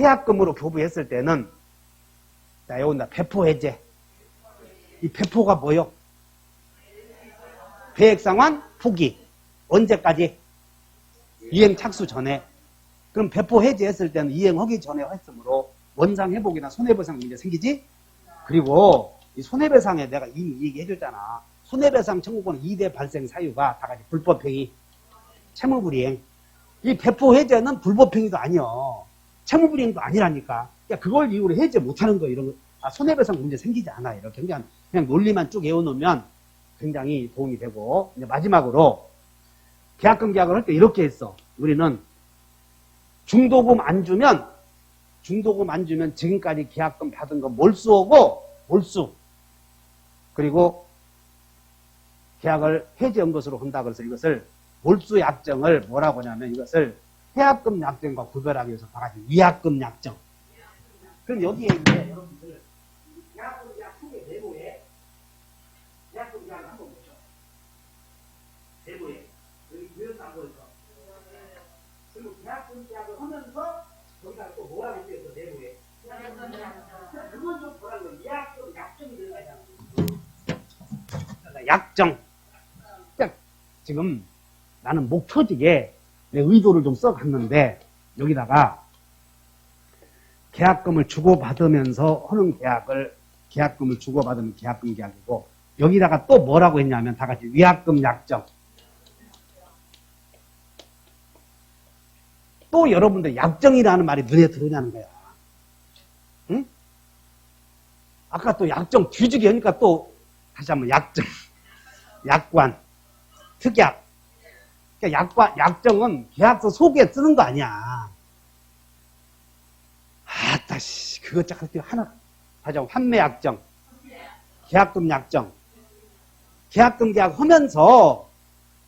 해약금으로 교부했을 때는, 자, 여기 온다. 배포해제. 이 배포가 뭐요? 배액상환 포기. 언제까지? 이행 착수 전에. 그럼 배포 해제했을 때는 이행하기 전에 했으므로 원상 회복이나 손해배상 문제 생기지? 그리고 이 손해배상에 내가 이미 얘기해줬잖아. 손해배상 청구권 2대 발생 사유가 다 같이 불법행위, 채무불이행. 이 배포 해제는 불법행위도 아니여. 채무불이행도 아니라니까. 그러니까 그걸 이유로 해제 못하는 거 이런 거. 아, 손해배상 문제 생기지 않아. 이렇게 그냥 논리만 쭉 외워놓으면 굉장히 도움이 되고. 이제 마지막으로 계약금 계약을 할 때 이렇게 했어. 우리는 중도금 안 주면 지금까지 계약금 받은 거 몰수하고 몰수. 그리고 계약을 해지한 것으로 한다. 그래서 이것을 몰수 약정을 뭐라고 하냐면 이것을 해약금 약정과 구별하기 위해서 다 같이 위약금 약정. 그럼 여기에 이제 여러분들 계약금 계약 속의 내부에 계약금 계약을 한번 보죠. 내부에 여기 유연사 안 보일까? 그리고 계약금 계약을 하면서 거기다가 또 뭐라고 했어요? 그 내부에 그건 좀 뭐라고 해요? 위약금 약정이 들어가잖아. 약정. 그러니까 지금 나는 목표직에 내 의도를 좀 써갔는데 여기다가 계약금을 주고받으면서 하는 계약금을 주고받으면 계약금 계약이고 여기다가 또 뭐라고 했냐면 다 같이 위약금 약정. 또 여러분들 약정이라는 말이 눈에 들어오냐는 거야. 응? 아까 또 약정 뒤지기 하니까 또 다시 한번 약정. 약관. 특약. 그러니까 약정은 계약서 속에 쓰는 거 아니야. 아따, 씨. 그거 짝 하나. 다시 한번 환매 약정. 계약금 약정. 계약금 계약 하면서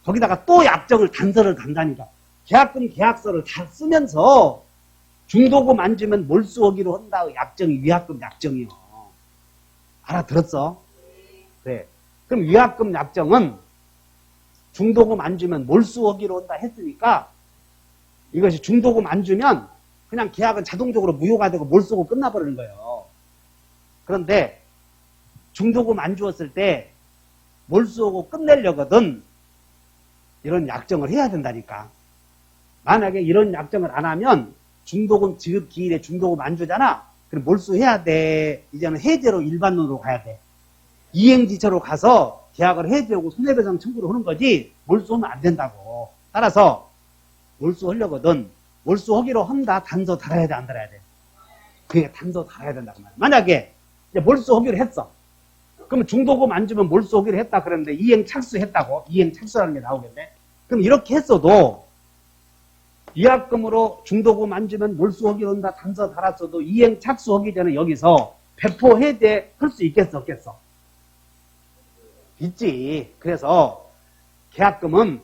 거기다가 또 약정을 단서를 단다니까. 계약금 계약서를 다 쓰면서 중도금 안 주면 몰수하기로 한다. 약정이 위약금 약정이요. 알아들었어? 그래. 그럼 위약금 약정은 중도금 안 주면 몰수하기로 한다 했으니까 이것이 중도금 안 주면 그냥 계약은 자동적으로 무효가 되고 몰수고 끝나버리는 거예요. 그런데 중도금 안 주었을 때 몰수하고 끝내려거든 이런 약정을 해야 된다니까. 만약에 이런 약정을 안 하면 중도금 지급 기일에 중도금 안 주잖아. 그럼 몰수해야 돼. 이제는 해제로 일반론으로 가야 돼. 이행지처로 가서 계약을 해제하고 손해배상 청구를 하는 거지 몰수하면 안 된다고. 따라서 몰수하려거든 몰수하기로 한다. 단서 달아야 돼 안 달아야 돼? 그게 단서 달아야 된다고 말이야. 만약에 이제 몰수하기로 했어. 그러면 중도금 안 주면 몰수하기로 했다 그랬는데 이행 착수했다고. 이행 착수라는 게 나오겠네. 그럼 이렇게 했어도 위약금으로 중도금 안 주면 몰수하기로 한다. 단서 달았어도 이행 착수하기 전에 여기서 배포 해제 할 수 있겠어 없겠어? 있지. 그래서 계약금은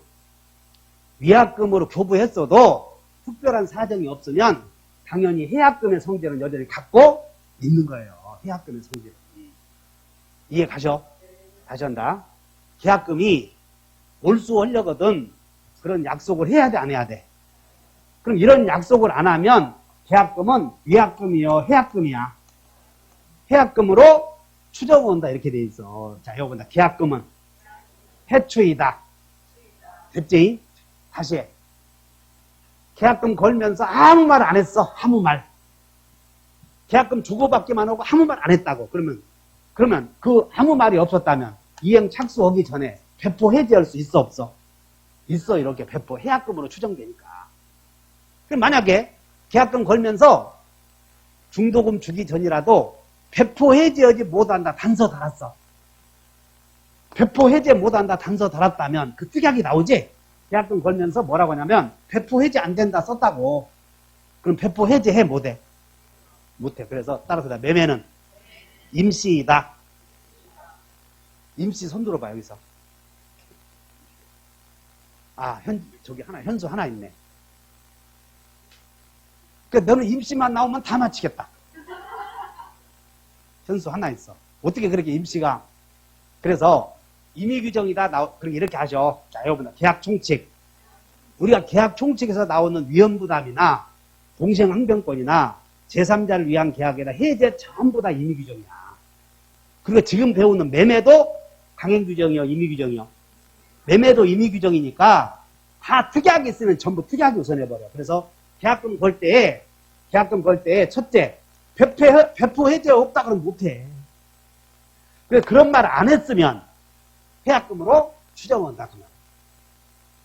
위약금으로 교부했어도 특별한 사정이 없으면 당연히 해약금의 성질은 여전히 갖고 있는 거예요. 해약금의 성질은. 이해 가셔? 다시 한다. 계약금이 몰수하려거든 그런 약속을 해야 돼 안 해야 돼? 그럼 이런 약속을 안 하면 계약금은 위약금이요 해약금이야? 해약금으로 추정한다 이렇게 돼 있어. 자, 이거 본다. 계약금은 해추이다. 됐지? 다시 해. 계약금 걸면서 아무 말 안 했어. 아무 말. 계약금 주고받기만 하고 아무 말 안 했다고. 그러면 그 아무 말이 없었다면 이행 착수하기 전에 배포 해제할 수 있어 없어? 있어. 이렇게 배포 해약금으로 추정되니까. 그럼 만약에 계약금 걸면서 중도금 주기 전이라도 배포 해제하지 못한다. 단서 달았어. 배포 해제 못한다. 단서 달았다면 그 특약이 나오지? 계약금 걸면서 뭐라고 하냐면 배포 해제 안 된다 썼다고. 그럼 배포 해제해 못해? 못해. 그래서 따라서 매매는 임시이다. 임시 손 들어봐 여기서. 아, 저기 현수 하나 있네. 그러니까 너는 임시만 나오면 다 맞히겠다. 현수 하나 있어. 어떻게 그렇게 임시가. 그래서 임의규정이다. 그렇게 이렇게 하죠. 자, 여러분들 계약 총칙. 우리가 계약 총칙에서 나오는 위헌부담이나 동생항변권이나 제3자를 위한 계약이라 해제 전부 다 임의규정이야. 그리고 지금 배우는 매매도 강행규정이요, 임의규정이요. 매매도 임의규정이니까 다 특약이 있으면 전부 특약이 우선해버려. 그래서 계약금 걸 때 첫째, 배포 해제 없다 그러면 못해. 그래서 그런 말 안 했으면 해약금으로 추정한다.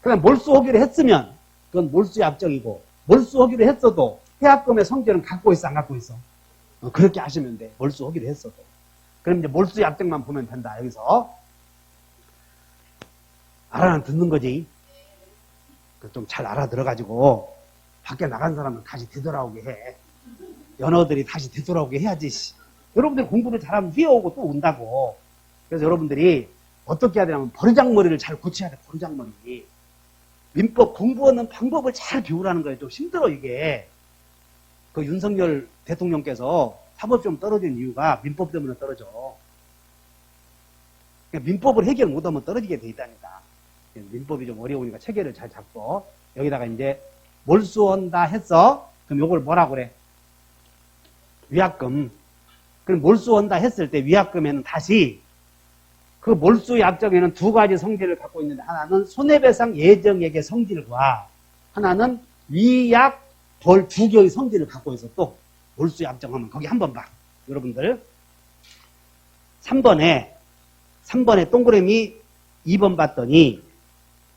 그냥 몰수하기로 했으면 그건 몰수약정이고, 몰수하기로 했어도 해약금의 성질은 갖고 있어, 안 갖고 있어? 그렇게 하시면 돼. 몰수하기로 했어도. 그럼 이제 몰수약정만 보면 된다. 여기서 알아는 듣는 거지. 좀 잘 알아들어가지고 밖에 나간 사람은 다시 되돌아오게 해. 연어들이 다시 되돌아오게 해야지. 여러분들이 공부를 잘하면 뛰어오고 또 온다고. 그래서 여러분들이 어떻게 해야 되냐면 버르장머리를 잘 고쳐야 돼. 버르장머리. 민법 공부하는 방법을 잘 배우라는 거예요. 좀 힘들어 이게. 그 윤석열 대통령께서 사법시험 떨어진 이유가 민법 때문에 떨어져. 그러니까 민법을 해결 못하면 떨어지게 돼 있다니까. 민법이 좀 어려우니까 체계를 잘 잡고 여기다가 이제 몰수한다 했어. 그럼 요걸 뭐라고 그래? 위약금. 그럼 몰수한다 했을 때 위약금에는 다시 그 몰수 약정에는 두 가지 성질을 갖고 있는데 하나는 손해배상 예정액의 성질과 하나는 위약 벌 두 개의 성질을 갖고 있어. 또 몰수 약정하면 거기 한번 봐. 여러분들 3번에 동그라미 2번 봤더니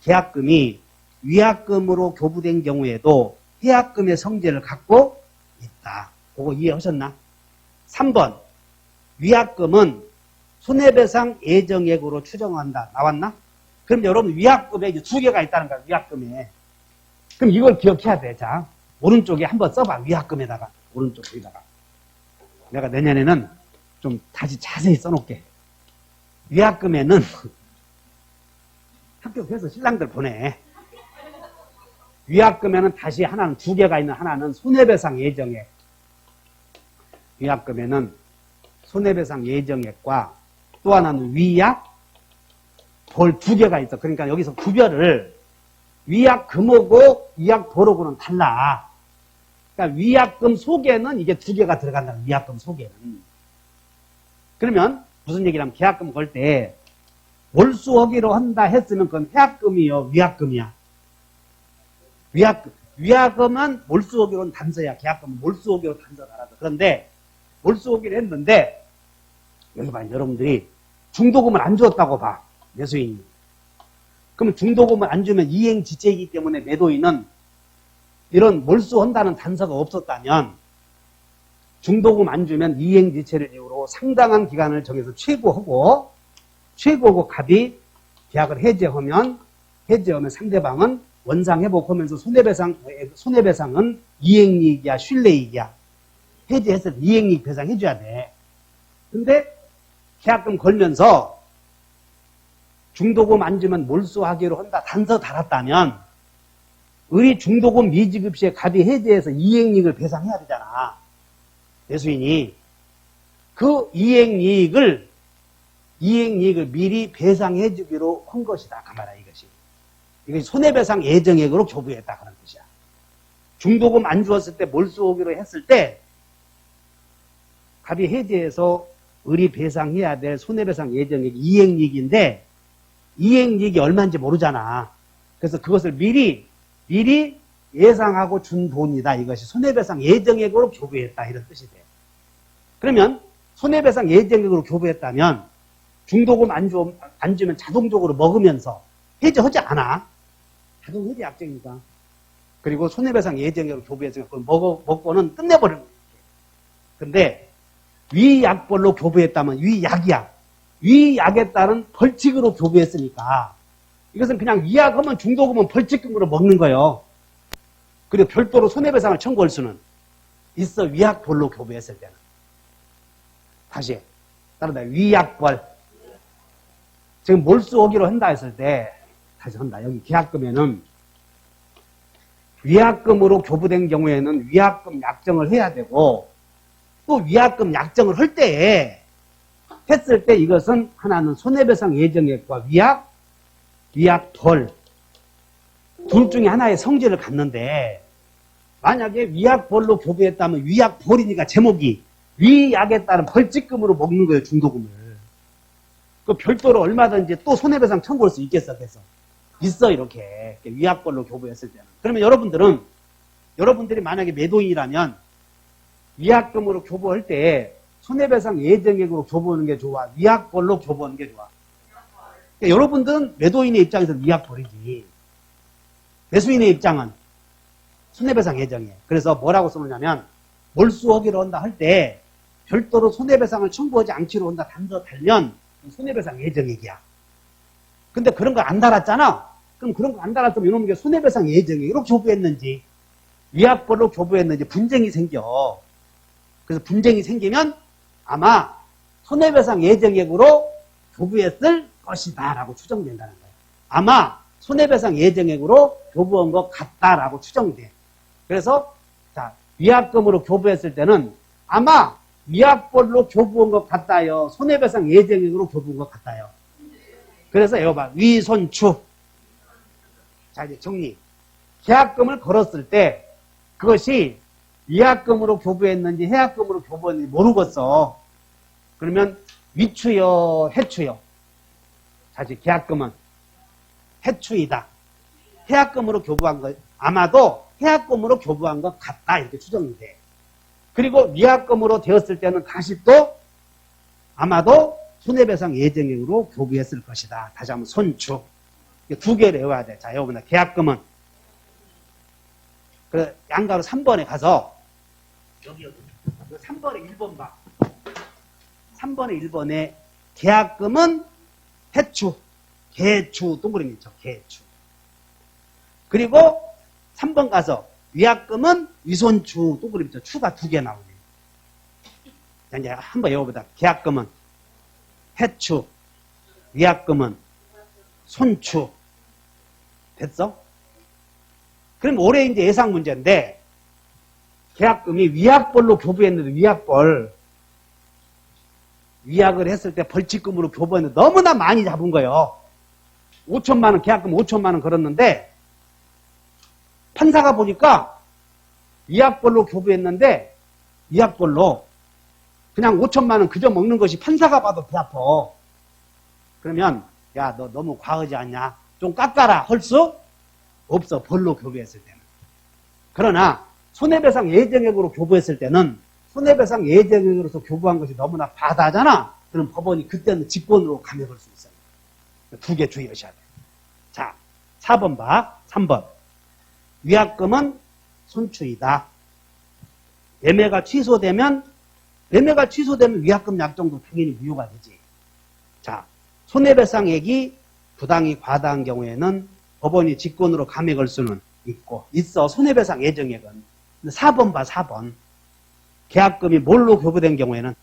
계약금이 위약금으로 교부된 경우에도 해약금의 성질을 갖고 있다. 그거 이해하셨나? 3번 위약금은 손해배상 예정액으로 추정한다. 나왔나? 그럼 여러분 위약금에 두 개가 있다는 거야. 위약금에. 그럼 이걸 기억해야 돼. 자, 오른쪽에 한번 써봐. 위약금에다가. 오른쪽 여기다가. 내가 내년에는 좀 다시 자세히 써놓을게. 위약금에는 합격해서 신랑들 보내. 위약금에는 다시 하나는 두 개가 있는 하나는 손해배상 예정액. 위약금에는 손해배상 예정액과 또 하나는 위약 벌 두 개가 있어. 그러니까 여기서 구별을 위약금하고 위약벌하고는 달라. 그러니까 위약금 속에는 이게 두 개가 들어간다. 위약금 속에는. 그러면 무슨 얘기냐면 계약금 걸 때 몰수하기로 한다 했으면 그건 해약금이요, 위약금이야. 위약금은 몰수하기로는 단서야. 계약금은 몰수하기로 단서가 알아서. 그런데 몰수하기로 했는데 여기 봐. 여러분들이 중도금을 안 주었다고 봐. 매수인이. 그러면 중도금을 안 주면 이행지체이기 때문에 매도인은 이런 몰수한다는 단서가 없었다면 중도금 안 주면 이행지체를 이유로 상당한 기간을 정해서 최고하고 갑이 계약을 해제하면 상대방은 원상회복하면서 손해배상은 이행이익이야, 신뢰이익이야. 해제했을 때 이행이익 배상해줘야 돼. 근데 계약금 걸면서 중도금 안 주면 몰수하기로 한다. 단서 달았다면 의리 중도금 미지급 시에 갑이 해제해서 이행이익을 배상해야 되잖아. 매수인이. 그 이행이익을 미리 배상해 주기로 한 것이다. 가만히 이것이. 이것이 손해배상 예정액으로 교부했다. 그런 뜻이야. 중도금 안 주었을 때 몰수하기로 했을 때 갑이 해제해서 의리 배상해야 될 손해배상 예정액 이행이익인데 이행이익이 얼마인지 모르잖아. 그래서 그것을 미리 예상하고 준 돈이다. 이것이 손해배상 예정액으로 교부했다. 이런 뜻이 돼. 그러면 손해배상 예정액으로 교부했다면 중도금 안 주면 자동적으로 먹으면서 해제하지 않아. 자동 해제 약정이니까. 그리고 손해배상 예정액으로 교부했으니까 그걸 먹고는 끝내버리는 거예요. 근데 위약벌로 교부했다면 위약이야. 위약에 따른 벌칙으로 교부했으니까 이것은 그냥 위약하면 중도금은 벌칙금으로 먹는 거예요. 그리고 별도로 손해배상을 청구할 수는 있어. 위약벌로 교부했을 때는. 다시 따르다. 위약벌. 지금 몰수하기로 한다 했을 때 다시 한다. 여기 계약금에는 위약금으로 교부된 경우에는 위약금 약정을 해야 되고 또 위약금 약정을 할 때 했을 때 이것은 하나는 손해배상 예정액과 위약벌 둘 중에 하나의 성질을 갖는데 만약에 위약벌로 교부했다면 위약벌이니까 제목이 위약에 따른 벌칙금으로 먹는 거예요, 중도금을. 그 별도로 얼마든지 또 손해배상 청구할 수 있겠어, 그래서. 있어, 이렇게. 위약벌로 교부했을 때는. 그러면 여러분들이 만약에 매도인이라면 위약금으로 교부할 때 손해배상 예정액으로 교부하는 게 좋아? 위약벌로 교부하는 게 좋아? 그러니까 여러분들은 매도인의 입장에서는 위약벌이지. 매수인의 입장은 손해배상 예정액. 그래서 뭐라고 써놓냐면 몰수하기로 한다 할 때 별도로 손해배상을 청구하지 않기로 한다 단서 달면 손해배상 예정액이야. 근데 그런 거 안 달았잖아? 그럼 그런 거 안 달았으면 이놈이 손해배상 예정액으로 교부했는지 위약벌로 교부했는지 분쟁이 생겨. 그래서 분쟁이 생기면 아마 손해배상 예정액으로 교부했을 것이다 라고 추정된다는 거예요. 아마 손해배상 예정액으로 교부한 것 같다라고 추정돼. 그래서 자, 위약금으로 교부했을 때는 아마 위약벌로 교부한 것 같다요. 손해배상 예정액으로 교부한 것 같다요. 그래서 이거 봐. 위손추. 자, 이제 정리. 계약금을 걸었을 때 그것이 위약금으로 교부했는지 해약금으로 교부했는지 모르겠어. 그러면 위추요, 해추요. 자, 이제 계약금은 해추이다. 해약금으로 교부한 것, 아마도 해약금으로 교부한 것 같다. 이렇게 추정이 돼. 그리고 위약금으로 되었을 때는 다시 또 아마도 손해배상 예정액으로 교부했을 것이다. 다시 한번 손추. 두 개를 외워야 돼. 자, 여러분들 계약금은 그 양가로 3번에 가서 여기 3번에 1번 봐. 3번에 1번에 계약금은 해추, 개추 동그라미 있죠. 개추. 그리고 3번 가서 위약금은 위손추 동그라미 있죠. 추가 두 개 나오네. 자, 이제 한번 외워보자. 계약금은 해추, 위약금은 손추. 됐어? 그럼 올해 이제 예상 문제인데 계약금이 위약벌로 교부했는데 위약을 했을 때 벌칙금으로 교부했는데 너무나 많이 잡은 거예요. 5천만 원 계약금 5천만 원 걸었는데 판사가 보니까 위약벌로 교부했는데 위약벌로 그냥 5천만 원 그저 먹는 것이 판사가 봐도 배 아파. 그러면 야, 너 너무 과하지 않냐? 좀 깎아라. 할 수 없어. 벌로 교부했을 때는. 그러나 손해배상 예정액으로 교부했을 때는 손해배상 예정액으로서 교부한 것이 너무나 과다하잖아. 그럼 법원이 그때는 직권으로 감액할 수 있어요. 두 개 주의하셔야 돼. 자, 4번 봐. 3번. 위약금은 손추이다. 매매가 취소되면 위약금 약정도 당연히 무효가 되지. 자, 손해배상액이 부당히 과다한 경우에는 법원이 직권으로 감액할 수는 있어. 손해배상 예정액은. 근데 4번 봐, 4번. 계약금이 뭘로 교부된 경우에는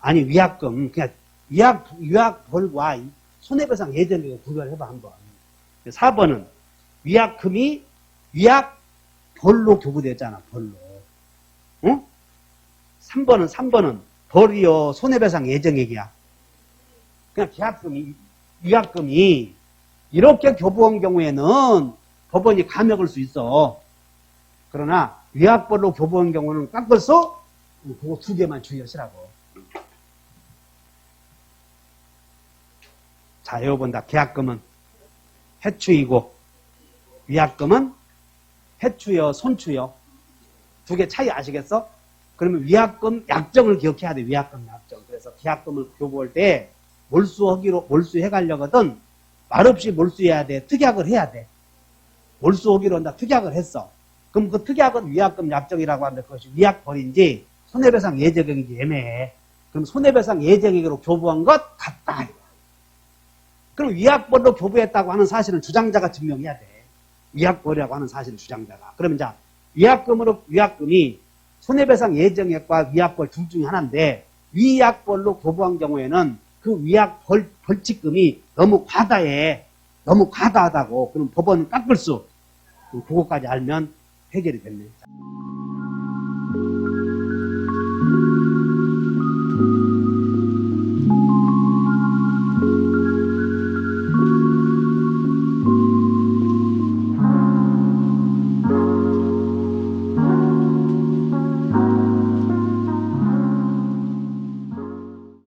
아니 위약금 그냥 위약벌과 손해배상 예정액을 구별해봐 한번. 4번은 위약금이 위약벌로 교부됐잖아. 벌로. 응? 3번은 벌이요 손해배상 예정액이야. 그냥 위약금이 이렇게 교부한 경우에는 법원이 감액할 수 있어. 그러나 위약벌로 교부한 경우는 깎을 수? 그거 두 개만 주의하시라고. 자, 외워본다. 계약금은 해추이고 위약금은 해추요, 손추요. 두 개 차이 아시겠어? 그러면 위약금 약정을 기억해야 돼. 위약금 약정. 그래서 계약금을 교부할 때 몰수해가려거든 말없이 몰수해야 돼. 특약을 해야 돼. 몰수하기로 한다. 특약을 했어. 그럼 그 특약은 위약금 약정이라고 하는데 그것이 위약벌인지 손해배상 예정액인지 애매해. 그럼 손해배상 예정액으로 교부한 것 같다. 그럼 위약벌로 교부했다고 하는 사실은 주장자가 증명해야 돼. 위약벌이라고 하는 사실은 주장자가. 그러면 자, 위약금이 손해배상 예정액과 위약벌 둘 중에 하나인데 위약벌로 교부한 경우에는 그 벌칙금이 너무 과다하다고. 그럼 법원은 깎을 수. 그거까지 알면 해결이 됐네.